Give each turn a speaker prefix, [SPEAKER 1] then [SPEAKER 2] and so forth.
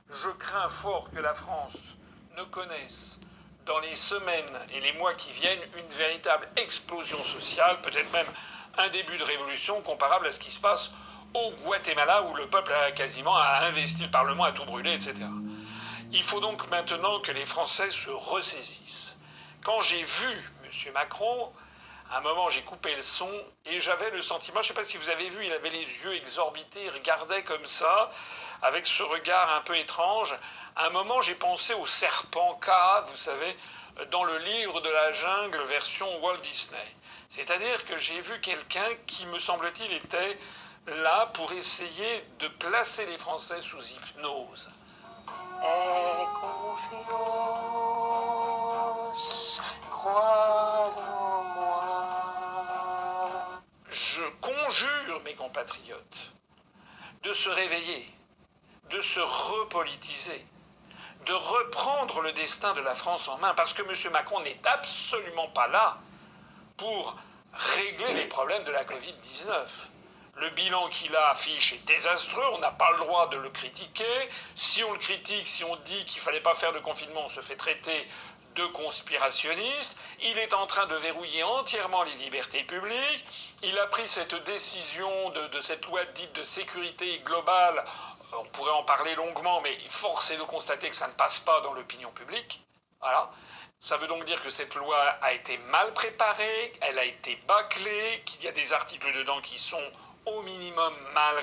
[SPEAKER 1] Je crains fort que la France ne connaisse dans les semaines et les mois qui viennent une véritable explosion sociale, peut-être même un début de révolution comparable à ce qui se passe au Guatemala où le peuple a quasiment investi le Parlement, a tout brûlé, etc. Il faut donc maintenant que les Français se ressaisissent. Quand j'ai vu M. Macron, à un moment j'ai coupé le son et j'avais le sentiment, je ne sais pas si vous avez vu, il avait les yeux exorbités, il regardait comme ça, avec ce regard un peu étrange. À un moment j'ai pensé au serpent K, vous savez, dans le livre de la jungle version Walt Disney. C'est-à-dire que j'ai vu quelqu'un qui, me semble-t-il, était là pour essayer de placer les Français sous hypnose.
[SPEAKER 2] Aie confiance, crois en moi.
[SPEAKER 1] Je conjure mes compatriotes de se réveiller, de se repolitiser, de reprendre le destin de la France en main, parce que M. Macron n'est absolument pas là pour régler les problèmes de la Covid-19. Le bilan qu'il affiche est désastreux, on n'a pas le droit de le critiquer. Si on le critique, si on dit qu'il ne fallait pas faire de confinement, on se fait traiter de conspirationniste. Il est en train de verrouiller entièrement les libertés publiques. Il a pris cette décision de cette loi dite de sécurité globale. On pourrait en parler longuement, mais force est de constater que ça ne passe pas dans l'opinion publique. Voilà. Ça veut donc dire que cette loi a été mal préparée, elle a été bâclée, qu'il y a des articles dedans qui sont au minimum mal